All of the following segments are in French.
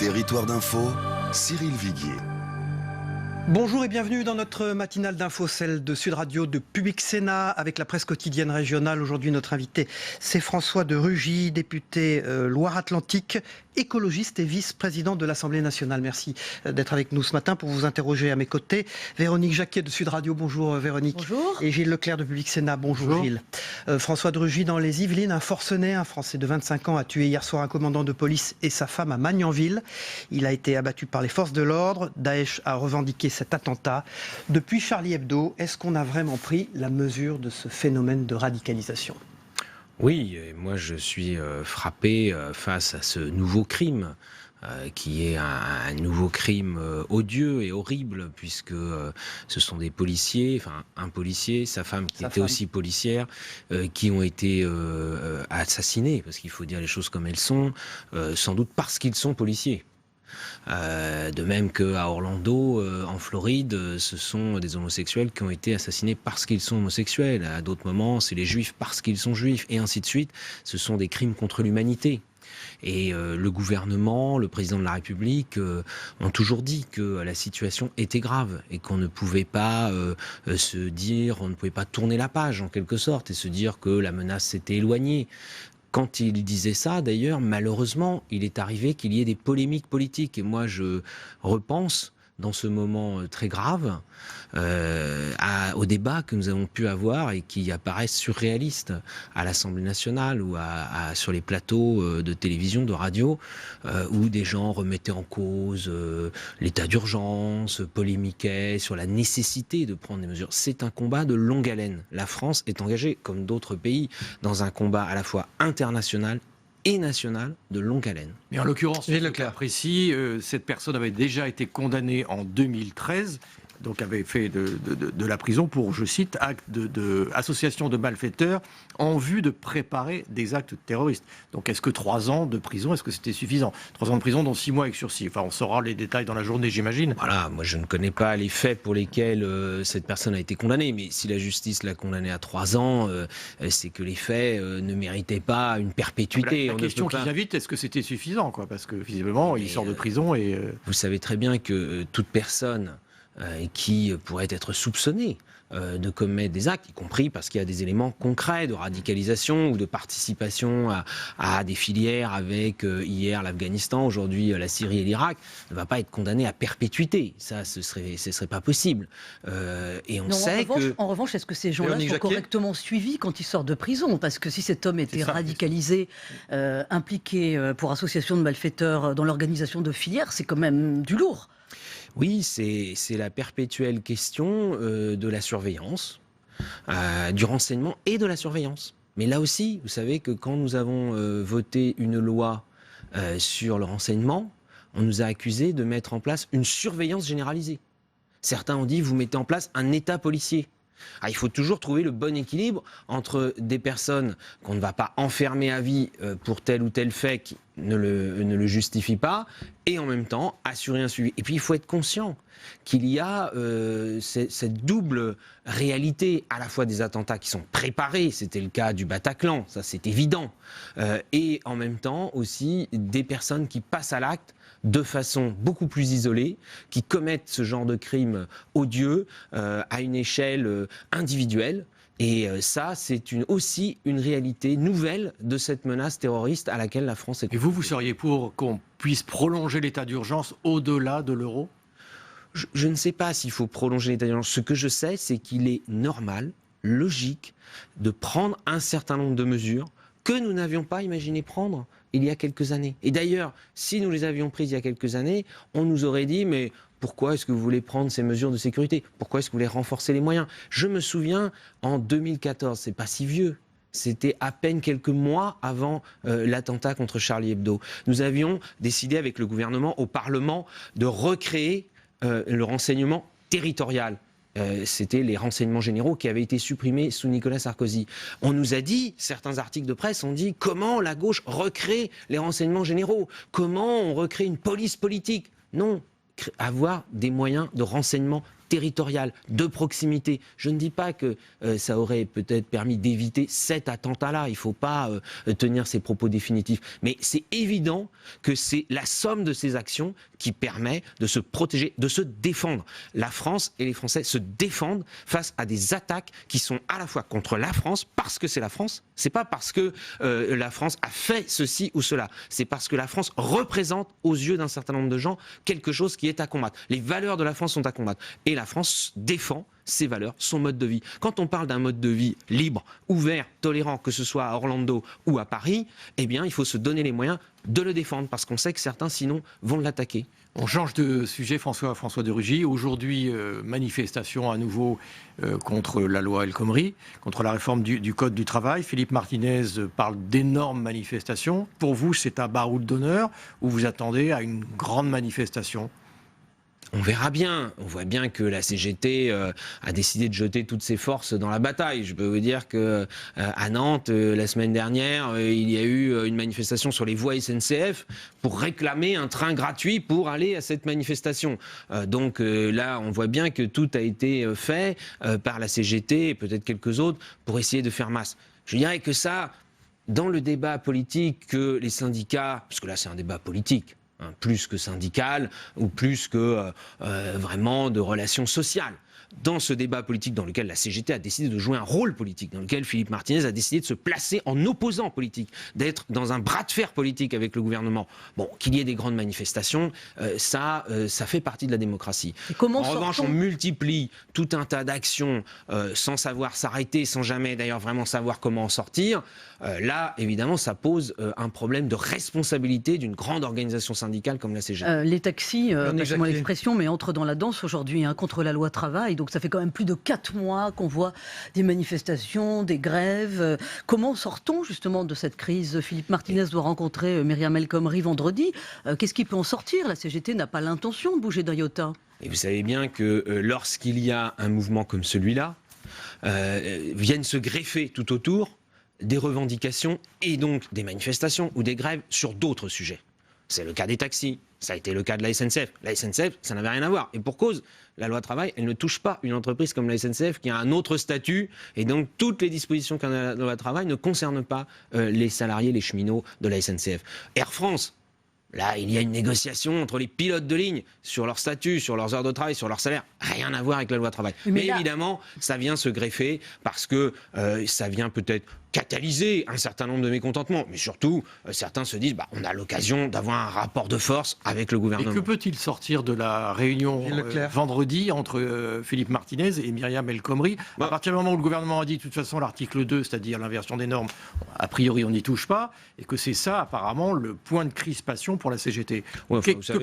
Territoire d'info, Cyril Viguier. Bonjour et bienvenue dans notre matinale d'info, celle de Sud Radio de Public Sénat avec la presse quotidienne régionale. Aujourd'hui, notre invité, c'est François de Rugy, député Loire-Atlantique, écologiste et vice-président de l'Assemblée nationale. Merci d'être avec nous ce matin pour vous interroger à mes côtés. Véronique Jacquet de Sud Radio, bonjour Véronique. Bonjour. Et Gilles Leclerc de Public Sénat, bonjour Gilles. François de Rugy dans les Yvelines, un forcené, un Français de 25 ans, a tué hier soir un commandant de police et sa femme à Magnanville. Il a été abattu par les forces de l'ordre. Daesh a revendiqué cet attentat. Depuis Charlie Hebdo, est-ce qu'on a vraiment pris la mesure de ce phénomène de radicalisation ? Oui, moi je suis frappé face à ce nouveau crime. Qui est un nouveau crime odieux et horrible, puisque ce sont des policiers, enfin un policier, sa femme qui était aussi policière, qui ont été assassinés, parce qu'il faut dire les choses comme elles sont, sans doute parce qu'ils sont policiers. De même qu'à Orlando, en Floride, ce sont des homosexuels qui ont été assassinés parce qu'ils sont homosexuels. À d'autres moments, c'est les juifs parce qu'ils sont juifs, et ainsi de suite. Ce sont des crimes contre l'humanité. Et le gouvernement, le président de la République ont toujours dit que la situation était grave et qu'on ne pouvait pas se dire, on ne pouvait pas tourner la page en quelque sorte et se dire que la menace s'était éloignée. Quand il disait ça, d'ailleurs, malheureusement, il est arrivé qu'il y ait des polémiques politiques. Et moi, je repense, dans ce moment très grave, au débat que nous avons pu avoir et qui apparaissent surréalistes à l'Assemblée nationale ou sur les plateaux de télévision, de radio, où des gens remettaient en cause l'état d'urgence, polémiquaient sur la nécessité de prendre des mesures. C'est un combat de longue haleine. La France est engagée, comme d'autres pays, dans un combat à la fois international et national de longue haleine. Mais en l'occurrence, le cas précis, cette personne avait déjà été condamnée en 2013, donc avait fait de la prison pour, je cite, acte association de malfaiteurs en vue de préparer des actes terroristes. Donc est-ce que 3 ans de prison, est-ce que c'était suffisant ? 3 ans de prison, dont 6 mois avec sursis. Enfin, on saura les détails dans la journée, j'imagine. Voilà, moi je ne connais pas les faits pour lesquels cette personne a été condamnée, mais si la justice l'a condamnée à 3 ans, c'est que les faits ne méritaient pas une perpétuité. La question qui vient vite, est-ce que c'était suffisant, quoi ? Parce que visiblement, il sort de prison et... Vous savez très bien que toute personne qui pourrait être soupçonnée de commettre des actes, y compris parce qu'il y a des éléments concrets de radicalisation ou de participation à des filières avec hier l'Afghanistan, aujourd'hui la Syrie et l'Irak, ne va pas être condamné à perpétuité. Ça, ce serait pas possible. Et on sait en revanche, est-ce que ces gens-là sont correctement suivis quand ils sortent de prison ? Parce que si cet homme était radicalisé, impliqué pour association de malfaiteurs dans l'organisation de filières, c'est quand même du lourd. Oui, c'est la perpétuelle question de la surveillance, du renseignement et de la surveillance. Mais là aussi, vous savez que quand nous avons voté une loi sur le renseignement, on nous a accusés de mettre en place une surveillance généralisée. Certains ont dit, vous mettez en place un État policier. Ah, il faut toujours trouver le bon équilibre entre des personnes qu'on ne va pas enfermer à vie pour tel ou tel fait qui ne le justifie pas, et en même temps assurer un suivi. Et puis il faut être conscient qu'il y a cette double réalité, à la fois des attentats qui sont préparés, c'était le cas du Bataclan, ça c'est évident, et en même temps aussi des personnes qui passent à l'acte de façon beaucoup plus isolée, qui commettent ce genre de crimes odieux à une échelle individuelle. Et ça, c'est aussi une réalité nouvelle de cette menace terroriste à laquelle la France est confrontée. Et vous seriez pour qu'on puisse prolonger l'état d'urgence au-delà de l'euro ? Je ne sais pas s'il faut prolonger l'état d'urgence. Ce que je sais, c'est qu'il est normal, logique, de prendre un certain nombre de mesures que nous n'avions pas imaginé prendre il y a quelques années. Et d'ailleurs, si nous les avions prises il y a quelques années, on nous aurait dit, mais pourquoi est-ce que vous voulez prendre ces mesures de sécurité ? Pourquoi est-ce que vous voulez renforcer les moyens ? Je me souviens, en 2014, c'est pas si vieux, c'était à peine quelques mois avant l'attentat contre Charlie Hebdo. Nous avions décidé avec le gouvernement, au Parlement, de recréer le renseignement territorial. C'était les renseignements généraux qui avaient été supprimés sous Nicolas Sarkozy. On nous a dit, certains articles de presse ont dit, comment la gauche recrée les renseignements généraux ? Comment on recrée une police politique ? Non, avoir des moyens de renseignement territoriale, de proximité. Je ne dis pas que ça aurait peut-être permis d'éviter cet attentat-là. Il ne faut pas tenir ces propos définitifs. Mais c'est évident que c'est la somme de ces actions qui permet de se protéger, de se défendre. La France et les Français se défendent face à des attaques qui sont à la fois contre la France, parce que c'est la France. C'est pas parce que la France a fait ceci ou cela. C'est parce que la France représente aux yeux d'un certain nombre de gens quelque chose qui est à combattre. Les valeurs de la France sont à combattre. Et la France défend ses valeurs, son mode de vie. Quand on parle d'un mode de vie libre, ouvert, tolérant, que ce soit à Orlando ou à Paris, eh bien, il faut se donner les moyens de le défendre, parce qu'on sait que certains, sinon, vont l'attaquer. On change de sujet, François de Rugy. Aujourd'hui, manifestation à nouveau contre la loi El Khomri, contre la réforme du Code du travail. Philippe Martinez parle d'énormes manifestations. Pour vous, c'est un baroud d'honneur ou vous attendez à une grande manifestation ? On verra bien. On voit bien que la CGT a décidé de jeter toutes ses forces dans la bataille. Je peux vous dire que à Nantes, la semaine dernière, il y a eu une manifestation sur les voies SNCF pour réclamer un train gratuit pour aller à cette manifestation. Donc là, on voit bien que tout a été fait par la CGT et peut-être quelques autres pour essayer de faire masse. Je dirais que ça, dans le débat politique, que les syndicats, parce que là c'est un débat politique, plus que syndical ou plus que vraiment de relations sociales. Dans ce débat politique dans lequel la CGT a décidé de jouer un rôle politique, dans lequel Philippe Martinez a décidé de se placer en opposant politique, d'être dans un bras de fer politique avec le gouvernement. Bon, qu'il y ait des grandes manifestations, ça fait partie de la démocratie. En revanche, on multiplie tout un tas d'actions sans savoir s'arrêter, sans jamais d'ailleurs vraiment savoir comment en sortir. Là, évidemment, ça pose un problème de responsabilité d'une grande organisation syndicale comme la CGT. Les taxis, passez-moi l'expression, mais entrent dans la danse aujourd'hui contre la loi travail. Donc ça fait quand même plus de 4 mois qu'on voit des manifestations, des grèves. Comment sort-on justement de cette crise ? Philippe Martinez doit rencontrer Myriam El Khomri vendredi. Qu'est-ce qui peut en sortir ? La CGT n'a pas l'intention de bouger d'un iota. Et vous savez bien que lorsqu'il y a un mouvement comme celui-là, viennent se greffer tout autour des revendications et donc des manifestations ou des grèves sur d'autres sujets. C'est le cas des taxis, ça a été le cas de la SNCF. La SNCF, ça n'avait rien à voir. Et pour cause, la loi travail, elle ne touche pas une entreprise comme la SNCF qui a un autre statut. Et donc, toutes les dispositions qu'a la loi travail ne concernent pas les salariés, les cheminots de la SNCF. Air France, là, il y a une négociation entre les pilotes de ligne sur leur statut, sur leurs heures de travail, sur leur salaire. Rien à voir avec la loi travail. Mais là, évidemment, ça vient se greffer parce que ça vient peut-être catalyser un certain nombre de mécontentements. Mais surtout, certains se disent on a l'occasion d'avoir un rapport de force avec le gouvernement. Et que peut-il sortir de la réunion vendredi entre Philippe Martinez et Myriam El Khomri à partir du moment où le gouvernement a dit de toute façon l'article 2, c'est-à-dire l'inversion des normes, a priori on n'y touche pas, et que c'est ça apparemment le point de crispation pour la CGT. Que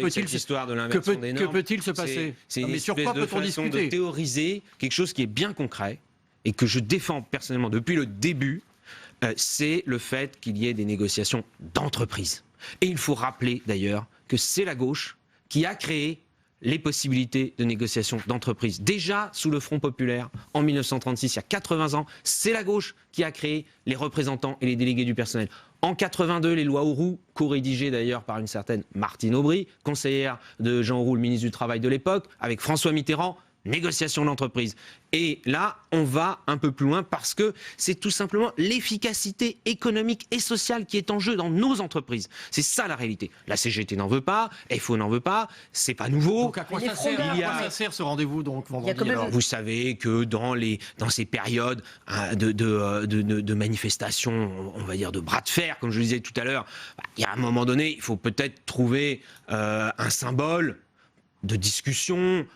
peut-il se passer? C'est une espèce de façon de théoriser quelque chose qui est bien concret et que je défends personnellement depuis le début. C'est le fait qu'il y ait des négociations d'entreprise. Et il faut rappeler d'ailleurs que c'est la gauche qui a créé les possibilités de négociation d'entreprise. Déjà sous le Front populaire, en 1936, il y a 80 ans, c'est la gauche qui a créé les représentants et les délégués du personnel. En 82, les lois Auroux, co-rédigées d'ailleurs par une certaine Martine Aubry, conseillère de Jean Auroux, le ministre du Travail de l'époque, avec François Mitterrand, négociation d'entreprise. Et là, on va un peu plus loin parce que c'est tout simplement l'efficacité économique et sociale qui est en jeu dans nos entreprises. C'est ça la réalité. La CGT n'en veut pas, FO n'en veut pas, c'est pas nouveau. Donc à quoi ça sert ce rendez-vous donc vendredi? Alors, vous savez que dans ces périodes de manifestations, on va dire de bras de fer, comme je le disais tout à l'heure, il y a un moment donné, il faut peut-être trouver un symbole de discussion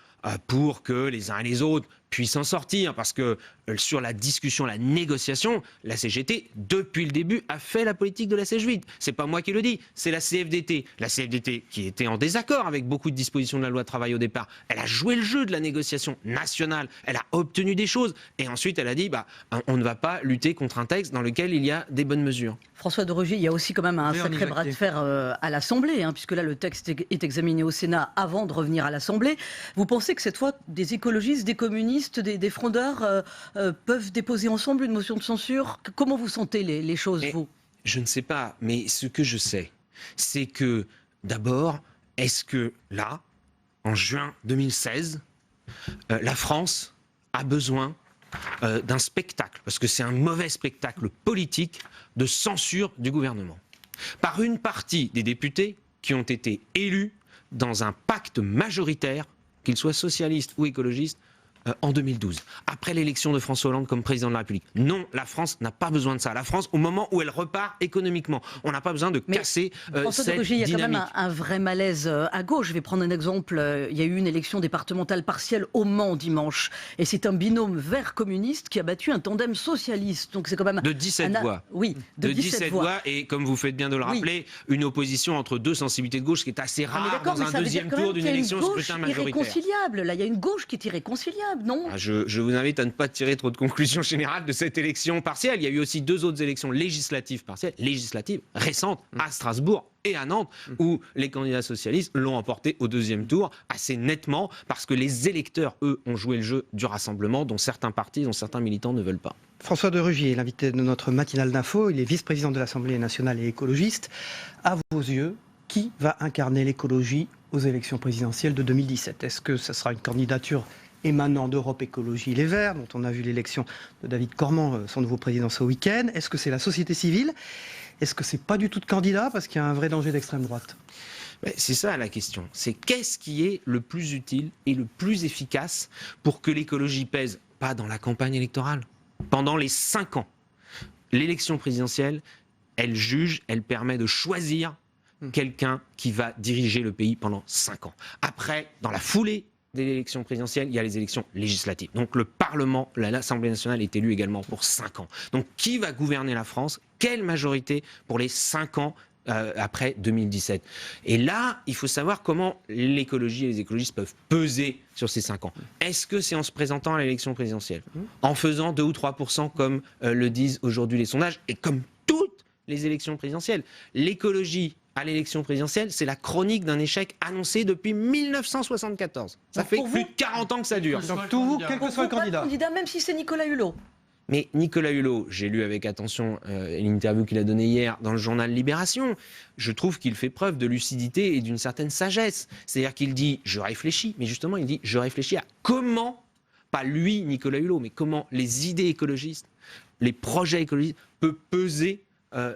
pour que les uns et les autres puissent en sortir. Parce que sur la discussion, la négociation, la CGT, depuis le début, a fait la politique de la CGT. C'est pas moi qui le dis, c'est la CFDT. La CFDT, qui était en désaccord avec beaucoup de dispositions de la loi travail au départ, elle a joué le jeu de la négociation nationale, elle a obtenu des choses, et ensuite elle a dit, on ne va pas lutter contre un texte dans lequel il y a des bonnes mesures. François de Rugy, il y a aussi quand même un sacré bras de fer à l'Assemblée, puisque là le texte est examiné au Sénat avant de revenir à l'Assemblée. Vous pensez que cette fois, des écologistes, des communistes, des frondeurs peuvent déposer ensemble une motion de censure? Comment vous sentez les choses, vous? Je ne sais pas, mais ce que je sais, c'est que, d'abord, est-ce que là, en juin 2016, la France a besoin d'un spectacle, parce que c'est un mauvais spectacle politique de censure du gouvernement, par une partie des députés qui ont été élus dans un pacte majoritaire, qu'ils soient socialistes ou écologistes, en 2012, après l'élection de François Hollande comme président de la République. Non, la France n'a pas besoin de ça. La France, au moment où elle repart économiquement, on n'a pas besoin de casser cette dynamique. Il y a quand même un vrai malaise à gauche. Je vais prendre un exemple. Il y a eu une élection départementale partielle au Mans dimanche. Et c'est un binôme vert communiste qui a battu un tandem socialiste. Donc c'est quand même... De 17 voix. Oui, de 17 voix. Et comme vous faites bien de le rappeler, une opposition entre deux sensibilités de gauche qui est assez rare dans un deuxième tour d'une élection scrutin majoritaire. Irréconciliable. Là, il y a une gauche qui est irréconciliable. Non. Je vous invite à ne pas tirer trop de conclusions générales de cette élection partielle. Il y a eu aussi 2 autres élections législatives partielles, législatives récentes, à Strasbourg et à Nantes, où les candidats socialistes l'ont emporté au 2e tour assez nettement, parce que les électeurs, eux, ont joué le jeu du rassemblement, dont certains partis, dont certains militants ne veulent pas. François de Rugy est l'invité de notre matinale d'info. Il est vice-président de l'Assemblée nationale et écologiste. À vos yeux, qui va incarner l'écologie aux élections présidentielles de 2017 ? Est-ce que ce sera une candidature émanant d'Europe Écologie Les Verts, dont on a vu l'élection de David Cormand, son nouveau président, ce week-end? Est-ce que c'est la société civile? Est-ce que c'est pas du tout de candidat, parce qu'il y a un vrai danger d'extrême droite? C'est ça la question. C'est qu'est-ce qui est le plus utile et le plus efficace pour que l'écologie pèse, pas dans la campagne électorale, pendant les 5 ans. L'élection présidentielle, elle juge, elle permet de choisir quelqu'un qui va diriger le pays pendant 5 ans. Après, dans la foulée de l'élection présidentielle, il y a les élections législatives. Donc le Parlement, l'Assemblée nationale est élue également pour 5 ans. Donc qui va gouverner la France? Quelle majorité pour les 5 ans après 2017? Et là, il faut savoir comment l'écologie et les écologistes peuvent peser sur ces 5 ans. Est-ce que c'est en se présentant à l'élection présidentielle, en faisant 2 ou 3% comme le disent aujourd'hui les sondages, et comme toutes les élections présidentielles? L'écologie à l'élection présidentielle, c'est la chronique d'un échec annoncé depuis 1974. Ça fait plus de 40 ans que ça dure. Donc tout vous, quel que soit le candidat. Même si c'est Nicolas Hulot. Mais Nicolas Hulot, j'ai lu avec attention l'interview qu'il a donnée hier dans le journal Libération. Je trouve qu'il fait preuve de lucidité et d'une certaine sagesse. C'est-à-dire qu'il dit « je réfléchis », mais justement il dit « je réfléchis à comment », pas lui, Nicolas Hulot, mais comment les idées écologistes, les projets écologistes peuvent peser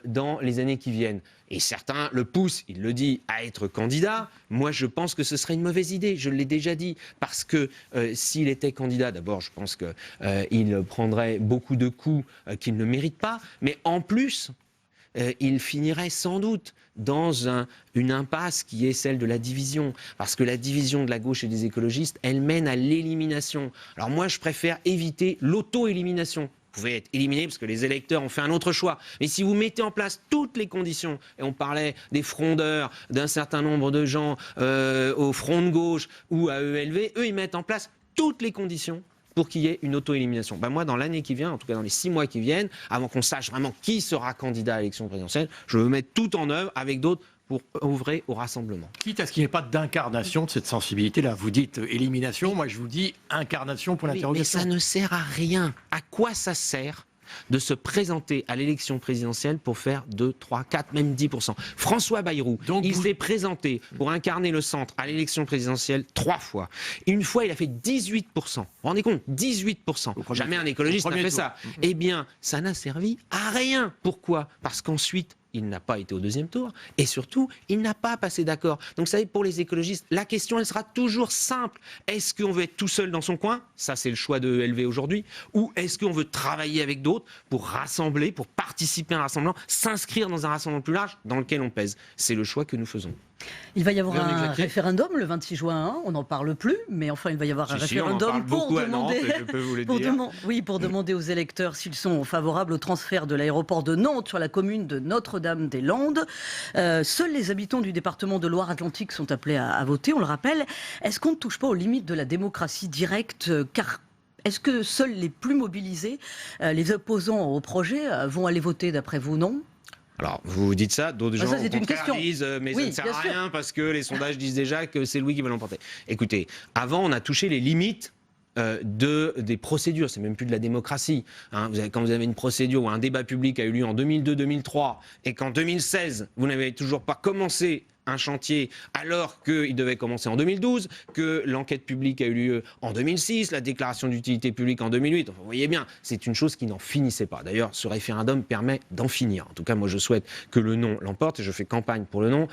dans les années qui viennent. Et certains le poussent, il le dit, à être candidat. Moi, je pense que ce serait une mauvaise idée, je l'ai déjà dit, parce que s'il était candidat, d'abord, je pense qu'il prendrait beaucoup de coups qu'il ne mérite pas, mais en plus, il finirait sans doute dans une impasse qui est celle de la division, parce que la division de la gauche et des écologistes, elle mène à l'élimination. Alors moi, je préfère éviter l'auto-élimination. Vous pouvez être éliminé parce que les électeurs ont fait un autre choix. Mais si vous mettez en place toutes les conditions, et on parlait des frondeurs, d'un certain nombre de gens au front de gauche ou à ELV, eux, ils mettent en place toutes les conditions pour qu'il y ait une auto-élimination. Moi, dans l'année qui vient, en tout cas dans les 6 mois qui viennent, avant qu'on sache vraiment qui sera candidat à l'élection présidentielle, je veux mettre tout en œuvre avec d'autres pour œuvrer au rassemblement. Quitte à ce qu'il n'y ait pas d'incarnation de cette sensibilité-là. Vous dites élimination, moi je vous dis incarnation pour l'interrogation. Mais ça ne sert à rien. À quoi ça sert de se présenter à l'élection présidentielle pour faire 2, 3, 4, même 10%. François Bayrou, il s'est présenté pour incarner le centre à l'élection présidentielle 3 fois. Une fois, il a fait 18%. Vous vous rendez compte? 18%. Jamais un écologiste n'a fait ça. Eh bien, ça n'a servi à rien. Pourquoi? Parce qu'ensuite, il n'a pas été au 2e tour, et surtout, il n'a pas passé d'accord. Donc, vous savez, pour les écologistes, la question, elle sera toujours simple. Est-ce qu'on veut être tout seul dans son coin? Ça, c'est le choix de ELV aujourd'hui. Ou est-ce qu'on veut travailler avec d'autres pour rassembler, pour participer à un rassemblement, s'inscrire dans un rassemblement plus large dans lequel on pèse? C'est le choix que nous faisons. Il va y avoir un référendum le 26 juin, hein, on n'en parle plus, mais enfin il va y avoir un référendum pour demander, pour demander aux électeurs s'ils sont favorables au transfert de l'aéroport de Nantes sur la commune de Notre-Dame-des-Landes. Seuls les habitants du département de Loire-Atlantique sont appelés à voter, on le rappelle. Est-ce qu'on ne touche pas aux limites de la démocratie directe, car est-ce que seuls les plus mobilisés, les opposants au projet, vont aller voter d'après vous, non ? Alors, vous dites ça, d'autres gens au contraire disent mais ça ne sert à rien parce que les sondages disent déjà que c'est Louis qui va l'emporter. Écoutez, avant, on a touché les limites des procédures, c'est même plus de la démocratie. Hein. Quand vous avez une procédure ou un débat public a eu lieu en 2002-2003 et qu'en 2016, vous n'avez toujours pas commencé un chantier alors qu'il devait commencer en 2012, que l'enquête publique a eu lieu en 2006, la déclaration d'utilité publique en 2008. Enfin, vous voyez bien, c'est une chose qui n'en finissait pas. D'ailleurs, ce référendum permet d'en finir. En tout cas, moi, je souhaite que le non l'emporte et je fais campagne pour le non.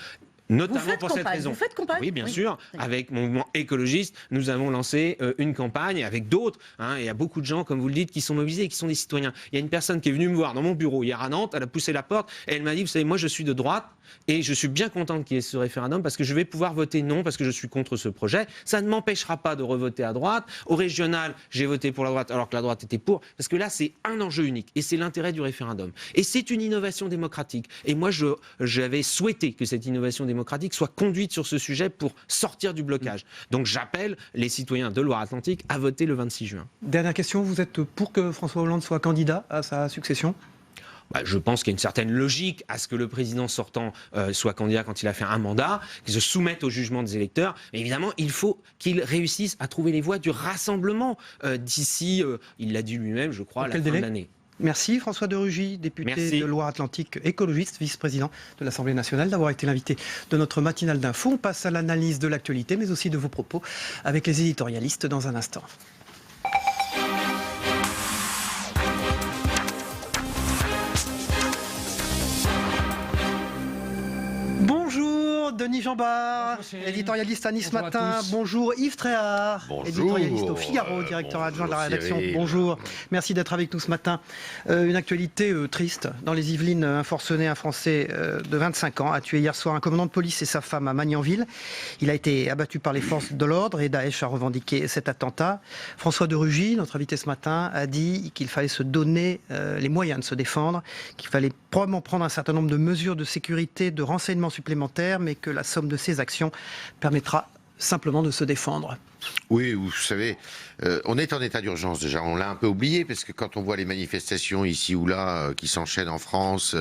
Notamment pour cette raison. Vous faites campagne ? Oui, bien sûr. Avec mon mouvement écologiste, nous avons lancé une campagne avec d'autres. Il y a beaucoup de gens, comme vous le dites, qui sont mobilisés et qui sont des citoyens. Il y a une personne qui est venue me voir dans mon bureau hier à Nantes, elle a poussé la porte et elle m'a dit, vous savez, moi je suis de droite et je suis bien contente qu'il y ait ce référendum parce que je vais pouvoir voter non, parce que je suis contre ce projet. Ça ne m'empêchera pas de revoter à droite. Au régional, j'ai voté pour la droite alors que la droite était pour. Parce que là, c'est un enjeu unique et c'est l'intérêt du référendum. Et c'est une innovation démocratique. Et moi, j'avais souhaité que cette innovation démocratique soit conduite sur ce sujet pour sortir du blocage. Donc j'appelle les citoyens de Loire-Atlantique à voter le 26 juin. Dernière question, vous êtes pour que François Hollande soit candidat à sa succession ? Je pense qu'il y a une certaine logique à ce que le président sortant soit candidat quand il a fait un mandat, qu'il se soumette au jugement des électeurs. Mais évidemment, il faut qu'il réussisse à trouver les voies du rassemblement d'ici, il l'a dit lui-même, je crois, à la fin de l'année. Merci François de Rugy, député de Loire-Atlantique, écologiste, vice-président de l'Assemblée nationale, d'avoir été l'invité de notre matinale d'info. On passe à l'analyse de l'actualité, mais aussi de vos propos avec les éditorialistes dans un instant. Bonjour Denis Jeanbart, éditorialiste à Nice Matin. Bonjour Yves Tréhard, éditorialiste au Figaro, directeur adjoint de la rédaction. Bonjour, merci d'être avec nous ce matin. Une actualité triste. Dans les Yvelines, un forcené, un Français de 25 ans, a tué hier soir un commandant de police et sa femme à Magnanville. Il a été abattu par les forces de l'ordre et Daesh a revendiqué cet attentat. François de Rugy, notre invité ce matin, a dit qu'il fallait se donner les moyens de se défendre, qu'il fallait probablement prendre un certain nombre de mesures de sécurité, de renseignements supplémentaires, mais que la somme de ces actions permettra simplement de se défendre. Oui, vous savez, on est en état d'urgence déjà, on l'a un peu oublié, parce que quand on voit les manifestations ici ou là qui s'enchaînent en France,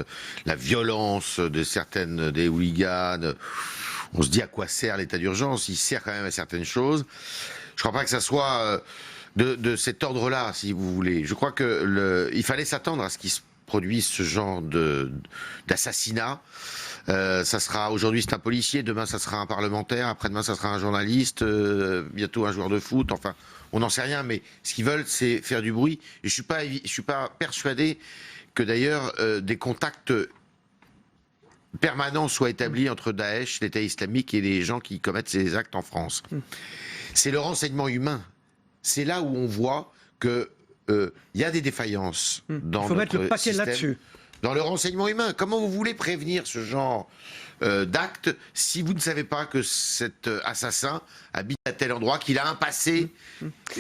la violence de certaines des hooligans, on se dit à quoi sert l'état d'urgence? Il sert quand même à certaines choses. Je ne crois pas que ça soit de cet ordre-là, si vous voulez. Je crois qu'il fallait s'attendre à ce qu'il se produise ce genre d'assassinat. Ça sera aujourd'hui c'est un policier, demain ça sera un parlementaire, après-demain ça sera un journaliste, bientôt un joueur de foot. Enfin, on n'en sait rien, mais ce qu'ils veulent, c'est faire du bruit. Et je suis pas persuadé que d'ailleurs des contacts permanents soient établis entre Daesh, l'État islamique et les gens qui commettent ces actes en France. C'est le renseignement humain. C'est là où on voit que y a des défaillances dans notre système. Il faut mettre le paquet là-dessus. Dans le renseignement humain, comment vous voulez prévenir ce genre d'acte si vous ne savez pas que cet assassin habite à tel endroit, qu'il a un passé?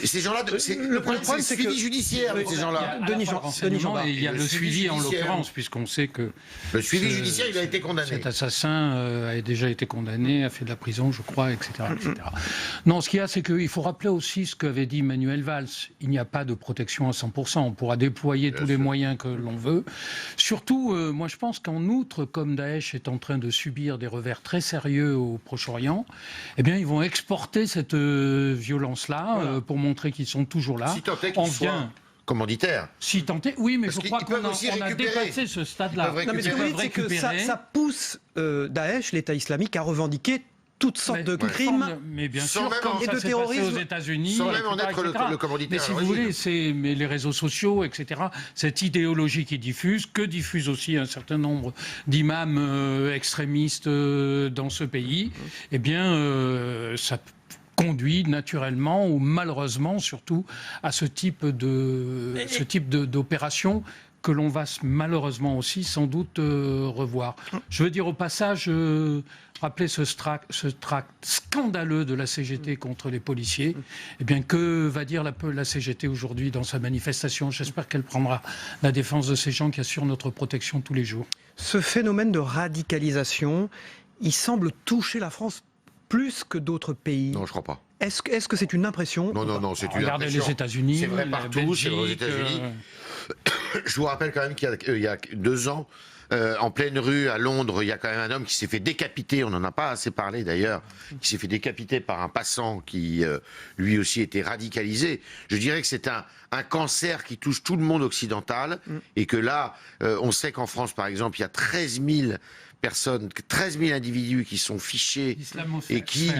Ces gens-là, le problème, c'est le suivi judiciaire de ces gens-là. Denis Jeanbart. Il y a le suivi en l'occurrence, puisqu'on sait que le suivi judiciaire, il a été condamné. Cet assassin a déjà été condamné, a fait de la prison, je crois, etc. etc. Non, ce qu'il y a, c'est qu'il faut rappeler aussi ce qu'avait dit Manuel Valls. Il n'y a pas de protection à 100%. On pourra déployer tous les moyens que l'on veut. Surtout, moi je pense qu'en outre, comme Daesh est en train de subir des revers très sérieux au Proche-Orient, eh bien ils vont exporter cette violence-là pour montrer qu'ils sont toujours là. Si tant est qu'ils soient commanditaires. Si tant est, oui, mais je crois qu'on a dépassé ce stade-là. Non, mais ce que vous dites, c'est que ça pousse Daesh, l'État islamique, à revendiquer toutes sortes de crimes, mais bien sûr, quand et de terrorisme aux États-Unis, sans même en être le commanditaire. Mais si vous voulez, mais les réseaux sociaux, etc. Cette idéologie qui diffuse, que diffusent aussi un certain nombre d'imams extrémistes dans ce pays, eh bien, ça conduit naturellement ou malheureusement surtout à ce type d'opération que l'on va malheureusement aussi sans doute revoir. Je veux dire au passage, rappeler ce tract scandaleux de la CGT contre les policiers. Eh bien, que va dire la CGT aujourd'hui dans sa manifestation? J'espère qu'elle prendra la défense de ces gens qui assurent notre protection tous les jours. Ce phénomène de radicalisation, il semble toucher la France plus que d'autres pays. Non, je crois pas. Est-ce que c'est une impression? Non, c'est une impression. Regardez les États-Unis, c'est vrai partout, c'est aux États-Unis. Je vous rappelle quand même qu'il y a 2 ans, en pleine rue à Londres, il y a quand même un homme qui s'est fait décapiter, on n'en a pas assez parlé d'ailleurs, qui s'est fait décapiter par un passant qui lui aussi était radicalisé. Je dirais que c'est un cancer qui touche tout le monde occidental et que là, on sait qu'en France par exemple, il y a 13 000 personnes, 13 000 individus qui sont fichés et qui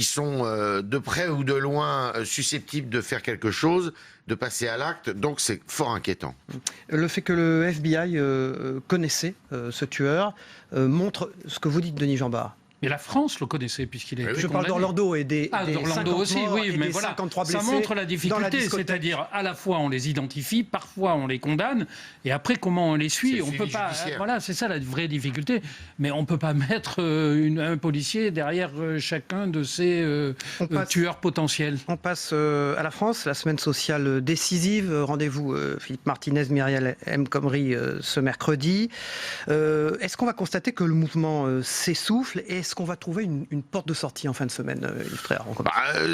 sont de près ou de loin susceptibles de faire quelque chose, de passer à l'acte, donc c'est fort inquiétant. Le fait que le FBI connaissait ce tueur montre ce que vous dites, Denis Jeanbart. Mais la France le connaissait puisqu'il a été condamné. Je parle d'Orlando et des d'Orlando aussi, oui, mais voilà, 53 blessés. Ça montre la difficulté, c'est-à-dire à la fois on les identifie, parfois on les condamne, et après comment on les suit, on peut pas. Voilà, c'est ça la vraie difficulté. Mais on peut pas mettre un policier derrière chacun de ces tueurs potentiels. On passe à la France, la semaine sociale décisive. Rendez-vous Philippe Martinez, Myriel M. Khomri ce mercredi. Est-ce qu'on va constater que le mouvement s'essouffle et est-ce qu'on va trouver une porte de sortie en fin de semaine, Yves Tréhard?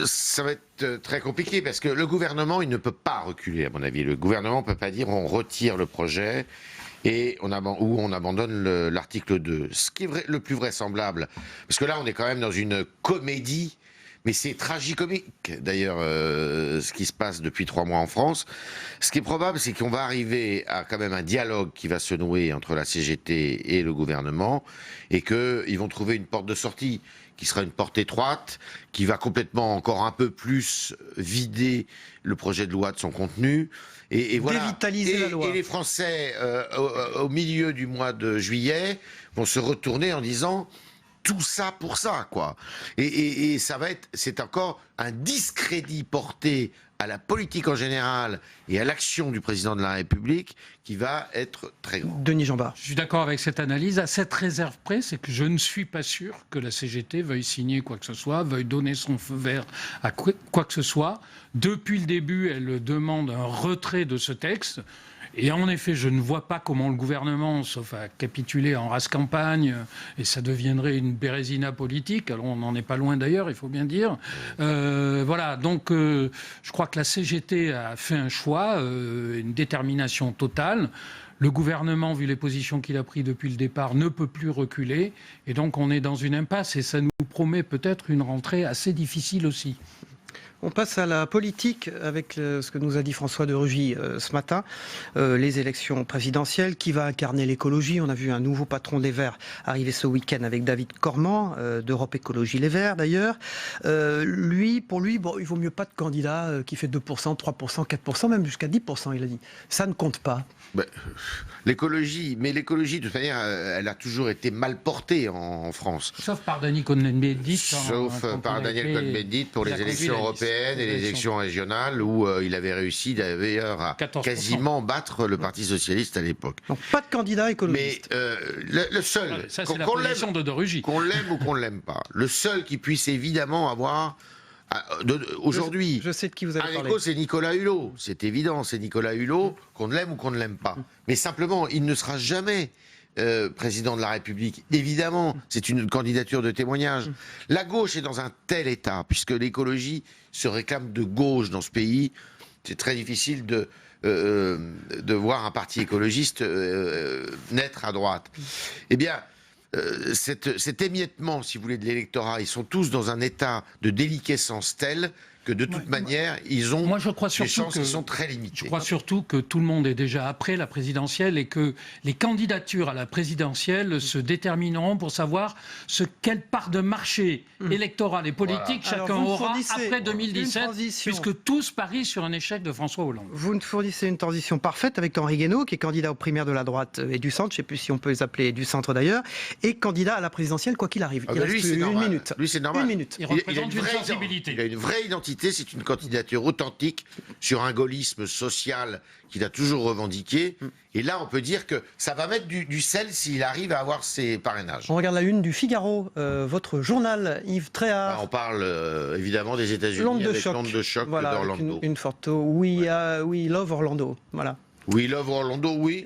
Ça va être très compliqué parce que le gouvernement, il ne peut pas reculer, à mon avis. Le gouvernement ne peut pas dire on retire le projet et on abandonne l'article 2. Ce qui est le plus vraisemblable, parce que là, on est quand même dans une comédie. Mais c'est tragicomique, d'ailleurs, ce qui se passe depuis 3 mois en France. Ce qui est probable, c'est qu'on va arriver à quand même un dialogue qui va se nouer entre la CGT et le gouvernement, et qu'ils vont trouver une porte de sortie qui sera une porte étroite, qui va complètement encore un peu plus vider le projet de loi de son contenu. Et voilà. Dévitaliser la loi. Et les Français, au milieu du mois de juillet, vont se retourner en disant... tout ça pour ça, quoi. Et c'est encore un discrédit porté à la politique en général et à l'action du président de la République qui va être très grand. Denis Jeanbart. Je suis d'accord avec cette analyse. À cette réserve près, c'est que je ne suis pas sûr que la CGT veuille signer quoi que ce soit, veuille donner son feu vert à quoi que ce soit. Depuis le début, elle demande un retrait de ce texte. Et en effet, je ne vois pas comment le gouvernement, sauf à capituler en race campagne, et ça deviendrait une bérésina politique, alors on n'en est pas loin d'ailleurs, il faut bien dire. Voilà, donc je crois que la CGT a fait un choix, une détermination totale. Le gouvernement, vu les positions qu'il a prises depuis le départ, ne peut plus reculer. Et donc on est dans une impasse, et ça nous promet peut-être une rentrée assez difficile aussi. On passe à la politique avec ce que nous a dit François de Rugy ce matin, les élections présidentielles, qui va incarner l'écologie. On a vu un nouveau patron des Verts arriver ce week-end avec David Cormand, d'Europe Écologie Les Verts d'ailleurs. Pour lui, bon, il vaut mieux pas de candidat qui fait 2%, 3%, 4%, même jusqu'à 10%, il a dit. Ça ne compte pas. L'écologie, de toute manière, elle a toujours été mal portée en France. Sauf par Daniel Cohn-Bendit. Sauf par Daniel Cohn-Bendit pour les élections européennes et les élections régionales, où il avait réussi d'ailleurs à quasiment battre le Parti Socialiste à l'époque. Donc pas de candidat écologiste. Mais le seul, ça c'est la position de Rugy. Qu'on l'aime ou qu'on ne l'aime pas, le seul qui puisse évidemment avoir... Aujourd'hui, je sais de qui vous avez parlé. c'est Nicolas Hulot. C'est évident, c'est Nicolas Hulot, qu'on l'aime ou qu'on ne l'aime pas. Mais simplement, il ne sera jamais président de la République. Évidemment, c'est une candidature de témoignage. La gauche est dans un tel état, puisque l'écologie se réclame de gauche dans ce pays. C'est très difficile de voir un parti écologiste naître à droite. Eh bien... cet émiettement, si vous voulez, de l'électorat, ils sont tous dans un état de déliquescence tel que de toute manière, ils ont des chances qui sont très limitées. Je crois surtout que tout le monde est déjà après la présidentielle et que les candidatures à la présidentielle se détermineront pour savoir quelle part de marché électoral et politique chacun aura après 2017, puisque tous parient sur un échec de François Hollande. Vous nous fournissez une transition parfaite avec Henri Guénaud, qui est candidat aux primaires de la droite et du centre, je ne sais plus si on peut les appeler du centre d'ailleurs, et candidat à la présidentielle quoi qu'il arrive. Lui, c'est normal. Lui, c'est normal. Une minute. Il représente une sensibilité. Il a une vraie identité. C'est une candidature authentique sur un gaullisme social qu'il a toujours revendiqué. Et là, on peut dire que ça va mettre du sel s'il arrive à avoir ses parrainages. On regarde la une du Figaro, votre journal, Yves Tréhard. On parle évidemment des États-Unis avec l'onde de choc d'Orlando. Une photo. We love Orlando. Voilà. We love Orlando, oui.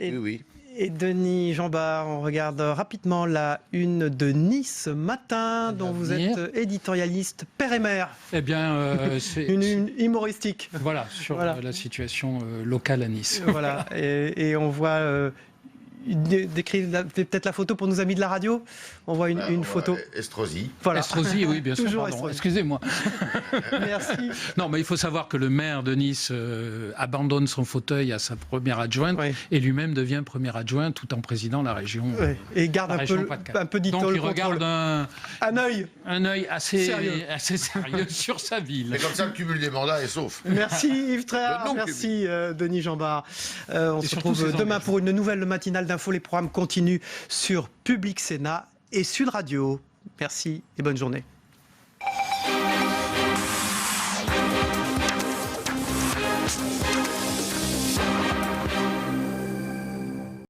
Et Denis Jeanbart, on regarde rapidement la une de Nice ce matin, dont vous êtes éditorialiste père et mère. Eh bien, c'est une humoristique. Voilà, sur la situation locale à Nice. Voilà, et on voit décrivez peut-être la photo pour nos amis de la radio. On voit une photo. Estrosi. Voilà. Estrosi, oui, bien sûr. Toujours Pardon, Estrosi. excusez-moi. Merci. Non, mais il faut savoir que le maire de Nice abandonne son fauteuil à sa première adjointe et lui-même devient premier adjoint tout en présidant la région. Et garde un peu Donc il regarde un œil assez sérieux sur sa ville. Mais comme ça, le cumul des mandats est sauf. Merci Yves Tréhard, merci Denis Jeanbart. On se retrouve demain pour une nouvelle matinale d'infos. Les programmes continuent sur Public Sénat et Sud Radio. Merci et bonne journée.